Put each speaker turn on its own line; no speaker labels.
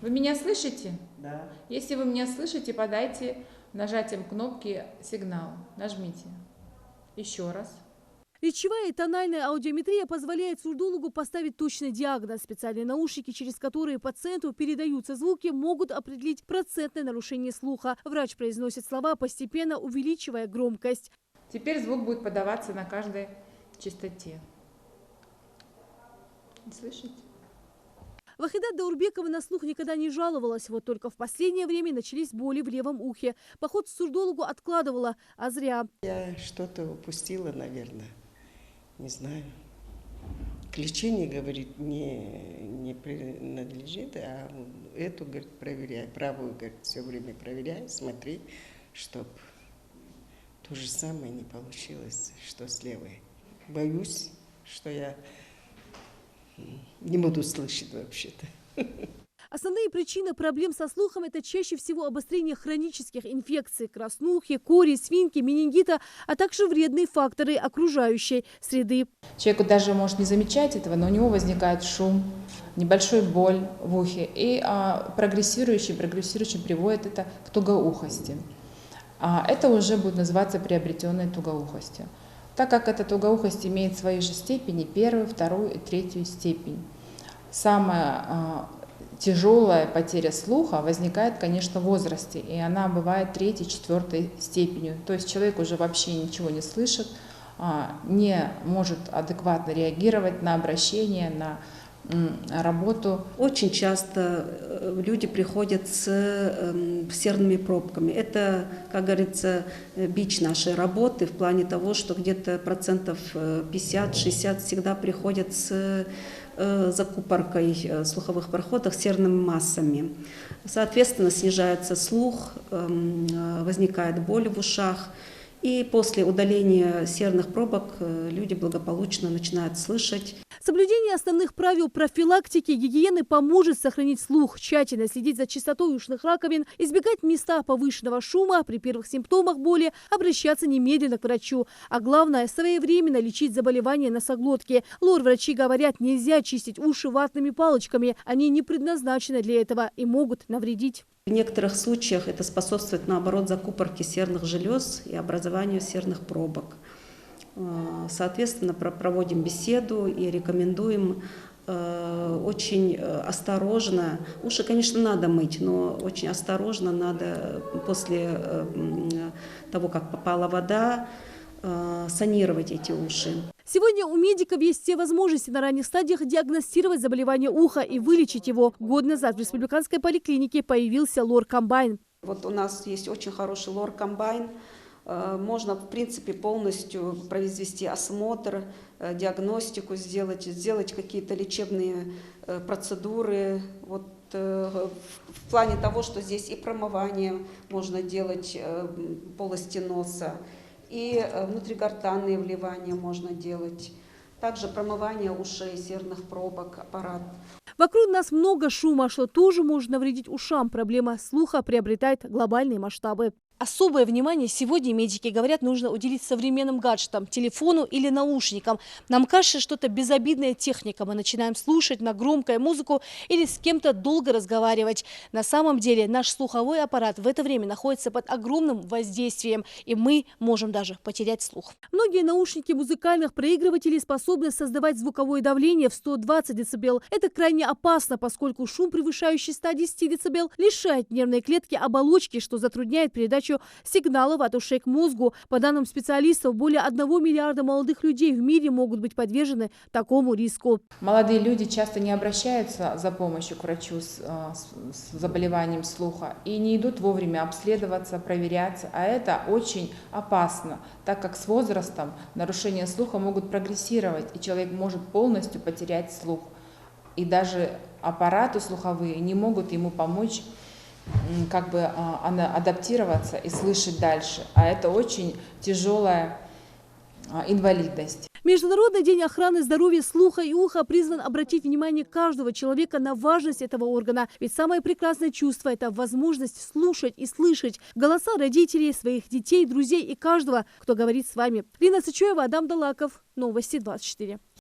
Вы меня слышите?
Да.
Если вы меня слышите, подайте нажатием кнопки сигнал. Нажмите. Еще раз.
Речевая и тональная аудиометрия позволяет сурдологу поставить точный диагноз. Специальные наушники, через которые пациенту передаются звуки, могут определить процентное нарушение слуха. Врач произносит слова, постепенно увеличивая громкость.
Теперь звук будет подаваться на каждой частоте. Слышите?
Вахида Даурбекова на слух никогда не жаловалась. Вот только в последнее время начались боли в левом ухе. Поход к сурдологу откладывала, а зря.
Я что-то упустила, наверное. Не знаю. К лечению, говорит, не принадлежит, а эту, говорит, проверяй. Правую, говорит, все время проверяй, смотри, чтоб то же самое не получилось, что с левой. Боюсь, что я не буду слышать вообще-то.
Основные причины проблем со слухом – это чаще всего обострение хронических инфекций, краснухи, кори, свинки, менингита, а также вредные факторы окружающей среды.
Человек даже может не замечать этого, но у него возникает шум, небольшой боль в ухе. И прогрессирующий приводит это к тугоухости. Это уже будет называться приобретенной тугоухостью. Так как эта тугоухость имеет свои же степени, первую, вторую и третью степень. Самая тяжелая потеря слуха возникает, конечно, в возрасте, и она бывает третьей, четвертой степенью. То есть человек уже вообще ничего не слышит, не может адекватно реагировать на обращение, на работу.
Очень часто люди приходят с серными пробками. Это, как говорится, бич нашей работы в плане того, что где-то процентов 50-60 всегда приходят с закупоркой слуховых проходов, серными массами. Соответственно, снижается слух, возникает боль в ушах. И после удаления серных пробок люди благополучно начинают слышать.
Соблюдение основных правил профилактики гигиены поможет сохранить слух, тщательно следить за чистотой ушных раковин, избегать места повышенного шума, при первых симптомах боли обращаться немедленно к врачу. А главное, своевременно лечить заболевания носоглотки. Лор-врачи говорят, нельзя чистить уши ватными палочками, они не предназначены для этого и могут навредить.
В некоторых случаях это способствует, наоборот, закупорке серных желез и образованию серных пробок. Соответственно, проводим беседу и рекомендуем очень осторожно. Уши, конечно, надо мыть, но очень осторожно надо после того, как попала вода, санировать эти уши.
Сегодня у медиков есть все возможности на ранних стадиях диагностировать заболевание уха и вылечить его. Год назад в республиканской поликлинике появился лор-комбайн.
Вот у нас есть очень хороший лор-комбайн. Можно, в принципе, полностью произвести осмотр, диагностику сделать какие-то лечебные процедуры. Вот, в плане того, что здесь и промывание можно делать полости носа, и внутригортанные вливания можно делать. Также промывание ушей, серных пробок, аппарат.
Вокруг нас много шума, что тоже может навредить ушам. Проблема слуха приобретает глобальные масштабы. Особое внимание сегодня, медики говорят, нужно уделить современным гаджетам, телефону или наушникам. Нам кажется, что это безобидная техника. Мы начинаем слушать на громкую музыку или с кем-то долго разговаривать. На самом деле наш слуховой аппарат в это время находится под огромным воздействием, и мы можем даже потерять слух. Многие наушники музыкальных проигрывателей способны создавать звуковое давление в 120 дБ. Это крайне опасно, поскольку шум, превышающий 110 дБ, лишает нервной клетки оболочки, что затрудняет передачу сигналов от ушей к мозгу. По данным специалистов, более 1 миллиарда молодых людей в мире могут быть подвержены такому риску.
Молодые люди часто не обращаются за помощью к врачу с заболеванием слуха и не идут вовремя обследоваться, проверяться. А это очень опасно, так как с возрастом нарушения слуха могут прогрессировать, и человек может полностью потерять слух. И даже аппараты слуховые не могут ему помочь адаптироваться и слышать дальше. А это очень тяжелая инвалидность.
Международный день охраны здоровья слуха и уха призван обратить внимание каждого человека на важность этого органа. Ведь самое прекрасное чувство – это возможность слушать и слышать голоса родителей, своих детей, друзей и каждого, кто говорит с вами. Лина Сычуева, Адам Далаков, Новости 24.